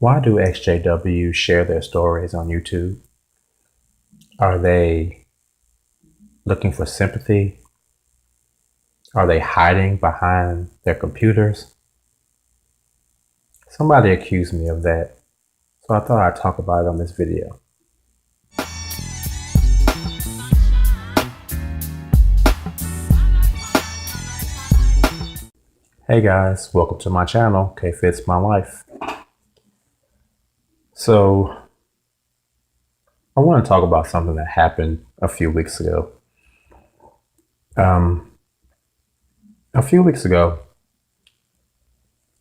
Why do XJWs share their stories on YouTube? Are they looking for sympathy? Are they hiding behind their computers? Somebody accused me of that, so I thought I'd talk about it on this video. Hey guys, welcome to my channel, K Fits My Life. So, I want to talk about something that happened a few weeks ago. A few weeks ago,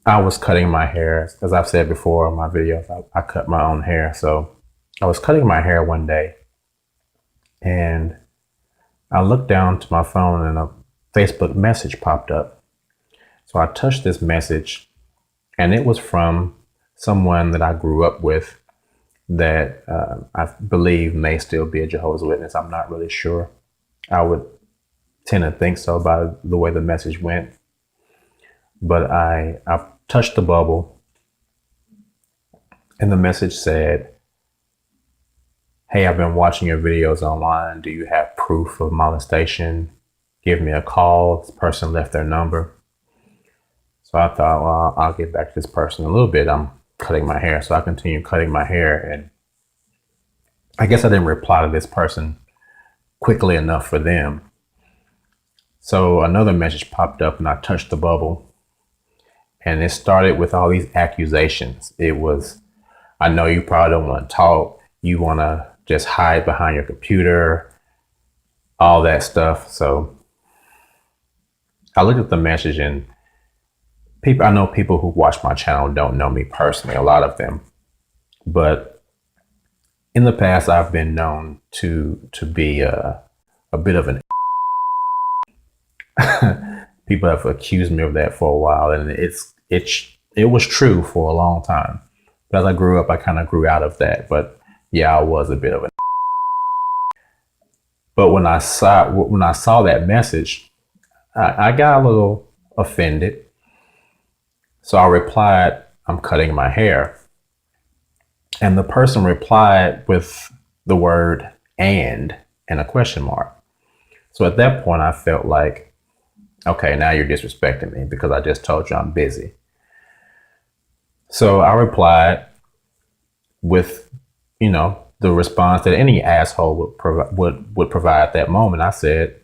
I was cutting my hair. As I've said before in my videos, I cut my own hair. So I was cutting my hair one day and I looked down to my phone and a Facebook message popped up. So I touched this message and it was from someone that I grew up with that I believe may still be a Jehovah's Witness. I'm not really sure. I would tend to think so by the way the message went. But I touched the bubble and the message said, "Hey, I've been watching your videos online. Do you have proof of molestation? Give me a call." This person left their number. So I thought, well, I'll get back to this person in a little bit. I'm cutting my hair. So I continued cutting my hair. And I guess I didn't reply to this person quickly enough for them. So another message popped up and I touched the bubble. And it started with all these accusations. It was, "I know you probably don't want to talk. You want to just hide behind your computer," all that stuff. So I looked at the message and I know people who watch my channel don't know me personally, a lot of them. But in the past, I've been known to be a bit of an people have accused me of that for a while, and it was true for a long time. But as I grew up, I kind of grew out of that. But yeah, I was a bit of a. But when I saw that message, I got a little offended. So I replied, "I'm cutting my hair," and the person replied with the word "and" a question mark. So at that point, I felt like, okay, now you're disrespecting me because I just told you I'm busy. So I replied with, the response that any asshole would provide at that moment. I said,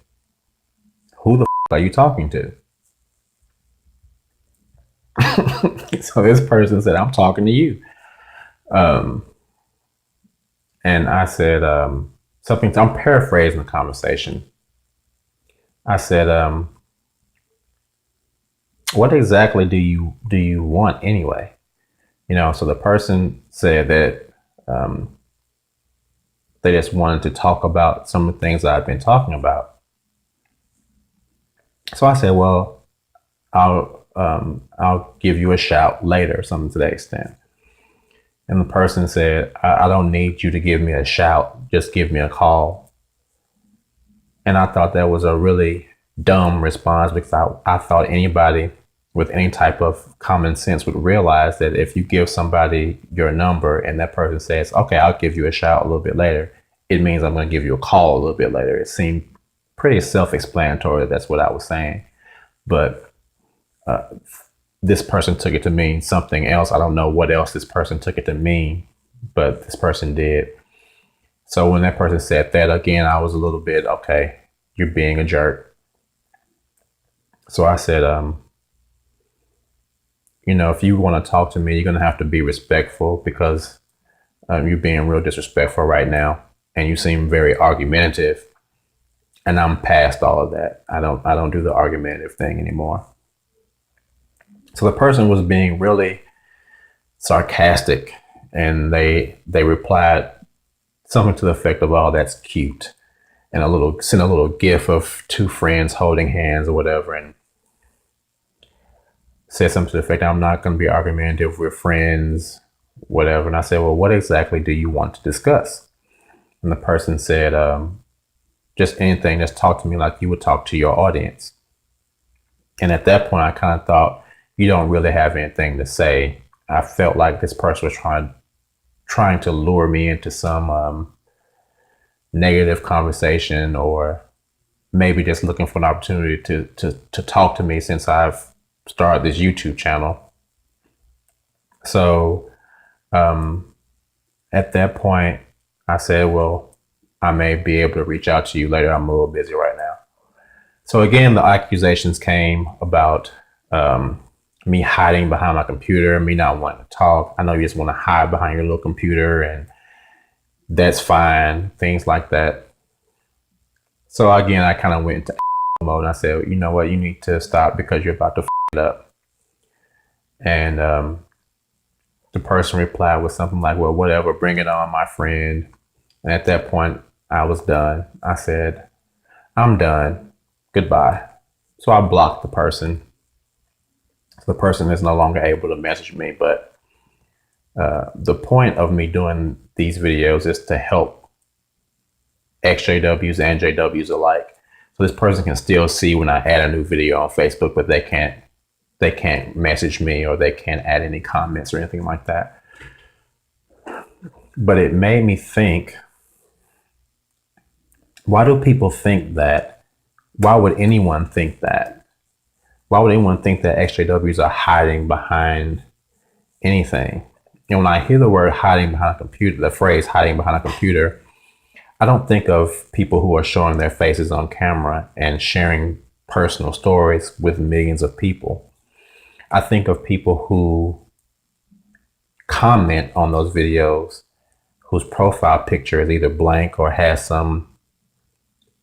"Who the f are you talking to?" So this person said, "I'm talking to you." And I said something, I'm paraphrasing the conversation. I said, "What exactly do you want anyway?" So the person said that they just wanted to talk about some of the things I've been talking about. So I said, "Well, I'll give you a shout later," something to that extent. And the person said, I don't need you to give me a shout, just give me a call." And I thought that was a really dumb response because I thought anybody with any type of common sense would realize that if you give somebody your number and that person says, "Okay, I'll give you a shout a little bit later," it means I'm going to give you a call a little bit later. It seemed pretty self-explanatory. That's what I was saying. But this person took it to mean something else. I don't know what else this person took it to mean, but this person did. So when that person said that again, I was a little bit, okay, you're being a jerk. So I said, if you want to talk to me, you're going to have to be respectful because you're being real disrespectful right now. And you seem very argumentative. And I'm past all of that. I don't do the argumentative thing anymore. So the person was being really sarcastic, and they replied something to the effect of, "Oh, that's cute," and sent a little gif of two friends holding hands or whatever, and said something to the effect, "I'm not going to be argumentative. We're friends," whatever. And I said, "Well, what exactly do you want to discuss?" And the person said, "Just anything. Just talk to me like you would talk to your audience." And at that point, I kind of thought, you don't really have anything to say. I felt like this person was trying to lure me into some negative conversation, or maybe just looking for an opportunity to talk to me since I've started this YouTube channel. So at that point, I said, well, I may be able to reach out to you later. I'm a little busy right now. So again, the accusations came about me hiding behind my computer, me not wanting to talk. I know you just want to hide behind your little computer, and that's fine, things like that. So again, I kind of went into mode, and I said, you know what, you need to stop because you're about to f it up. And the person replied with something like, well, whatever, bring it on, my friend. And at that point, I was done. I said, I'm done. Goodbye. So I blocked the person. So the person is no longer able to message me. But the point of me doing these videos is to help XJWs and JWs alike. So this person can still see when I add a new video on Facebook, but they can't message me, or they can't add any comments or anything like that. But it made me think, why do people think that? Why would anyone think that? Why would anyone think that XJWs are hiding behind anything? And when I hear the word hiding behind a computer, the phrase hiding behind a computer, I don't think of people who are showing their faces on camera and sharing personal stories with millions of people. I think of people who comment on those videos whose profile picture is either blank or has some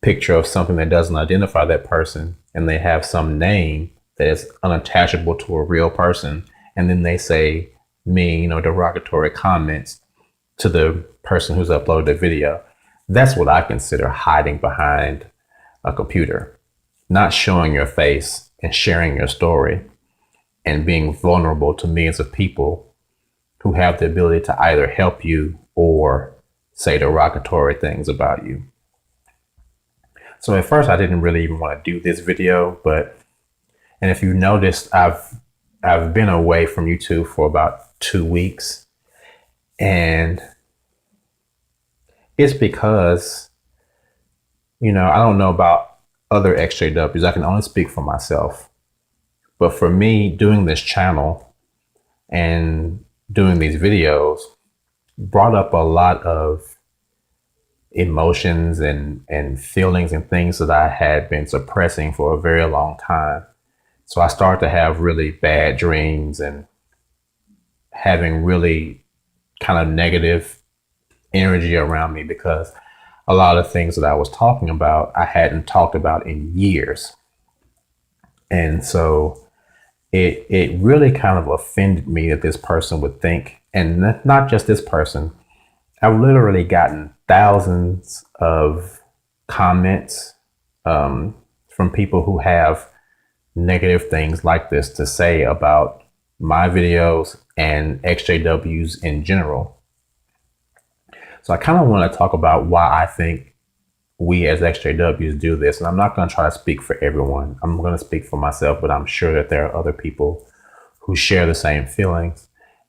picture of something that doesn't identify that person, and they have some name that is unattachable to a real person, and then they say mean or derogatory comments to the person who's uploaded the video. That's what I consider hiding behind a computer, not showing your face and sharing your story and being vulnerable to millions of people who have the ability to either help you or say derogatory things about you. So at first I didn't really even want to do this video, and if you noticed, I've been away from YouTube for about 2 weeks, and it's because, I don't know about other XJWs. I can only speak for myself. But for me, doing this channel and doing these videos brought up a lot of emotions and feelings and things that I had been suppressing for a very long time. So I started to have really bad dreams and having really kind of negative energy around me, because a lot of things that I was talking about, I hadn't talked about in years. And so it really kind of offended me that this person would think, and not just this person, I've literally gotten thousands of comments from people who have negative things like this to say about my videos and XJWs in general. So I kind of want to talk about why I think we as XJWs do this. And I'm not going to try to speak for everyone. I'm going to speak for myself, but I'm sure that there are other people who share the same feelings.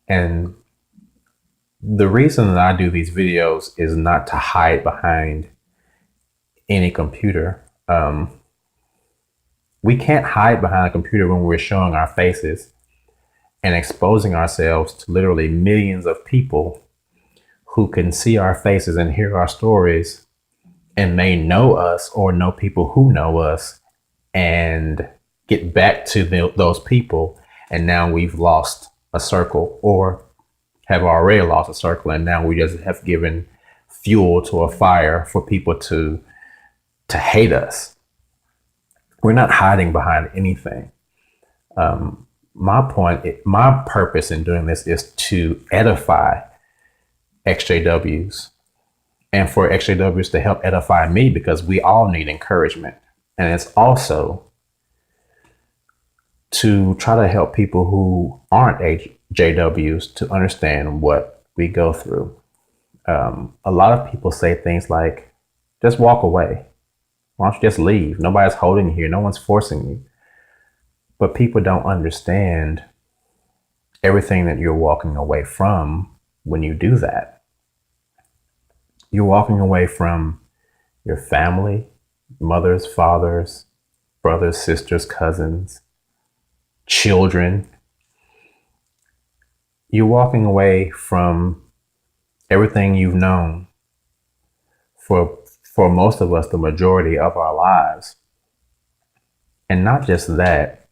And the reason that I do these videos is not to hide behind any computer. We can't hide behind a computer when we're showing our faces and exposing ourselves to literally millions of people who can see our faces and hear our stories and may know us or know people who know us and get back to those people. And now we've lost a circle, or have already lost a circle, and now we just have given fuel to a fire for people to hate us. We're not hiding behind anything. My purpose in doing this is to edify XJWs, and for XJWs to help edify me, because we all need encouragement. And it's also to try to help people who aren't JWs to understand what we go through. A lot of people say things like, just walk away. Why don't you just leave? Nobody's holding you here. No one's forcing you. But people don't understand everything that you're walking away from when you do that. You're walking away from your family, mothers, fathers, brothers, sisters, cousins, children. You're walking away from everything you've known for most of us, the majority of our lives. And not just that,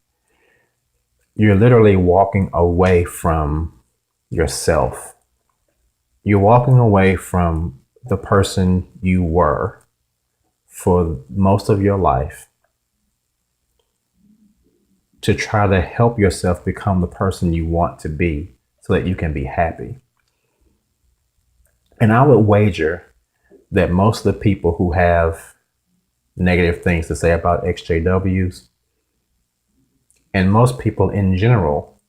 you're literally walking away from yourself. You're walking away from the person you were for most of your life to try to help yourself become the person you want to be so that you can be happy. And I would wager that most of the people who have negative things to say about XJWs, and most people in general,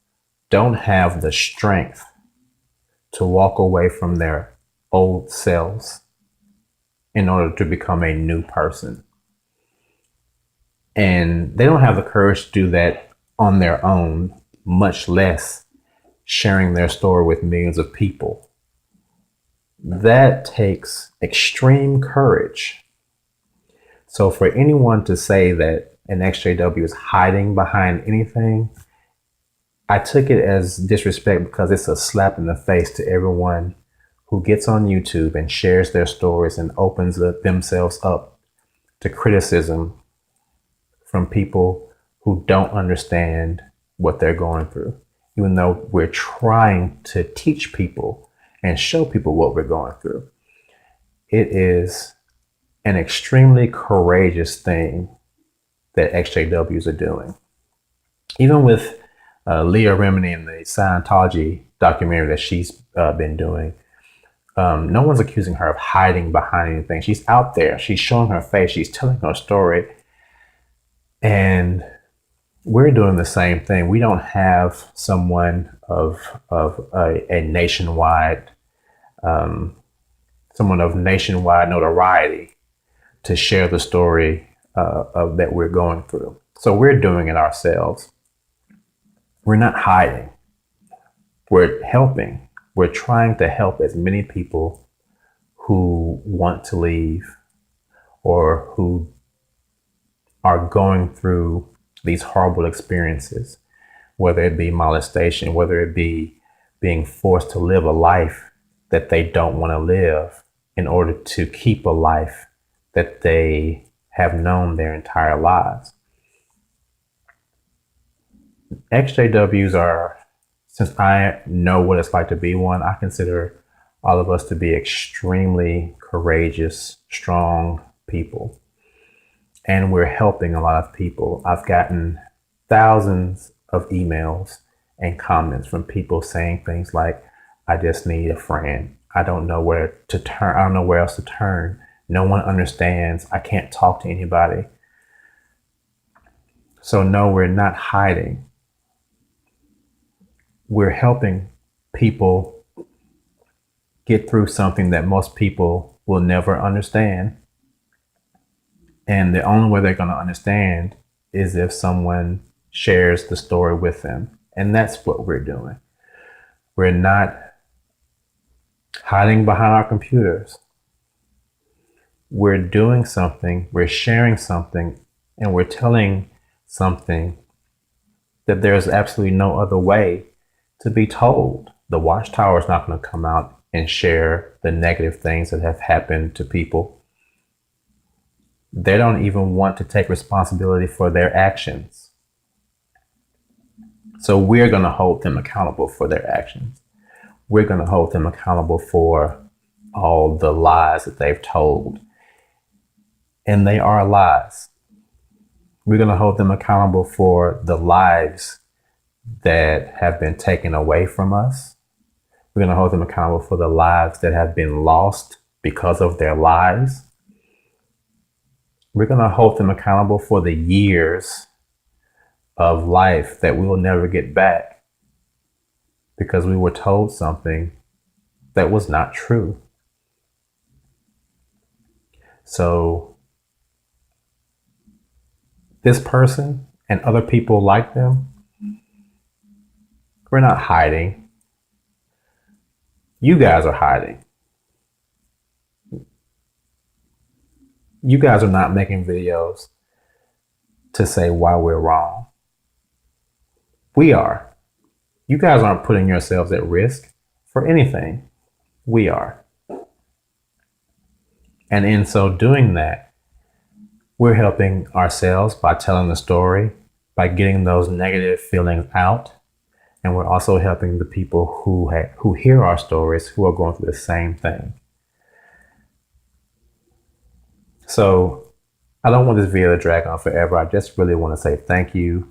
don't have the strength to walk away from their old selves in order to become a new person. And they don't have the courage to do that on their own, much less sharing their story with millions of people. That takes extreme courage. So for anyone to say that an XJW is hiding behind anything, I took it as disrespect because it's a slap in the face to everyone who gets on YouTube and shares their stories and opens themselves up to criticism from people who don't understand what they're going through, even though we're trying to teach people and show people what we're going through. It is an extremely courageous thing that XJWs are doing. Even with Leah Remini and the Scientology documentary that she's been doing, no one's accusing her of hiding behind anything. She's out there. She's showing her face. She's telling her story. And we're doing the same thing. We don't have someone of a nationwide, someone of nationwide notoriety to share the story of that we're going through. So we're doing it ourselves. We're not hiding. We're helping. We're trying to help as many people who want to leave or who are going through these horrible experiences, whether it be molestation, whether it be being forced to live a life that they don't want to live in order to keep a life that they have known their entire lives. XJWs are, since I know what it's like to be one, I consider all of us to be extremely courageous, strong people. And we're helping a lot of people. I've gotten thousands of emails and comments from people saying things like, I just need a friend. I don't know where to turn. I don't know where else to turn. No one understands. I can't talk to anybody. So no, we're not hiding. We're helping people get through something that most people will never understand. And the only way they're going to understand is if someone shares the story with them. And that's what we're doing. We're not hiding behind our computers. We're doing something, we're sharing something, and we're telling something that there's absolutely no other way to be told. The Watchtower is not going to come out and share the negative things that have happened to people. They don't even want to take responsibility for their actions. So we're going to hold them accountable for their actions. We're going to hold them accountable for all the lies that they've told. And they are lies. We're going to hold them accountable for the lives that have been taken away from us. We're going to hold them accountable for the lives that have been lost because of their lies. We're going to hold them accountable for the years of life that we will never get back because we were told something that was not true. So this person and other people like them We're not hiding. You guys are hiding. You guys are not making videos to say why we're wrong. We are. You guys aren't putting yourselves at risk for anything. We are. And in so doing that, we're helping ourselves by telling the story, by getting those negative feelings out. And we're also helping the people who hear our stories, who are going through the same thing. So I don't want this video to drag on forever. I just really want to say thank you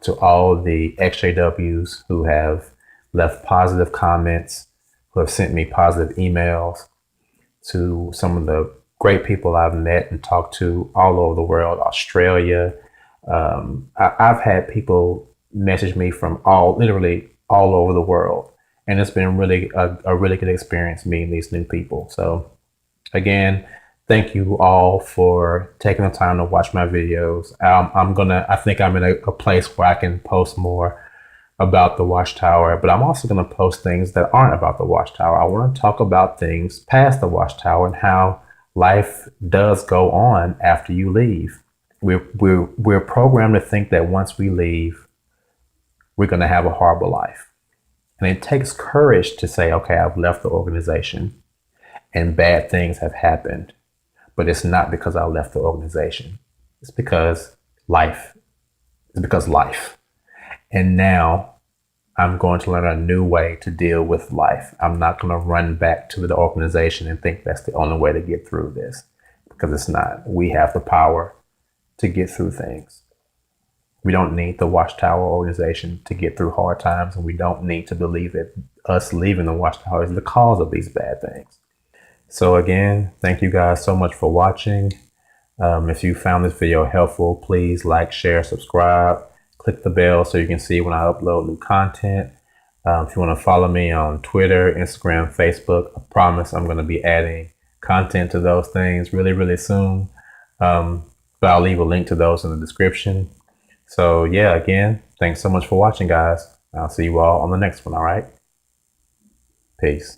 to all the XJWs who have left positive comments, who have sent me positive emails, to some of the great people I've met and talked to all over the world, Australia. I've had people message me from literally all over the world. And it's been really a really good experience meeting these new people. So again, thank you all for taking the time to watch my videos. I think I'm in a place where I can post more about the Watchtower, but I'm also going to post things that aren't about the Watchtower. I want to talk about things past the Watchtower and how life does go on after you leave. We're programmed to think that once we leave, we're going to have a horrible life. And it takes courage to say, okay, I've left the organization and bad things have happened. But it's not because I left the organization. It's because life. It's because life. And now I'm going to learn a new way to deal with life. I'm not going to run back to the organization and think that's the only way to get through this, because it's not. We have the power to get through things. We don't need the Watchtower organization to get through hard times, and we don't need to believe that us leaving the Watchtower is the cause of these bad things. So again, thank you guys so much for watching. If you found this video helpful, please like, share, subscribe, click the bell so you can see when I upload new content. If you want to follow me on Twitter, Instagram, Facebook, I promise I'm going to be adding content to those things really, really soon. But I'll leave a link to those in the description. So yeah, again, thanks so much for watching, guys. I'll see you all on the next one. All right. Peace.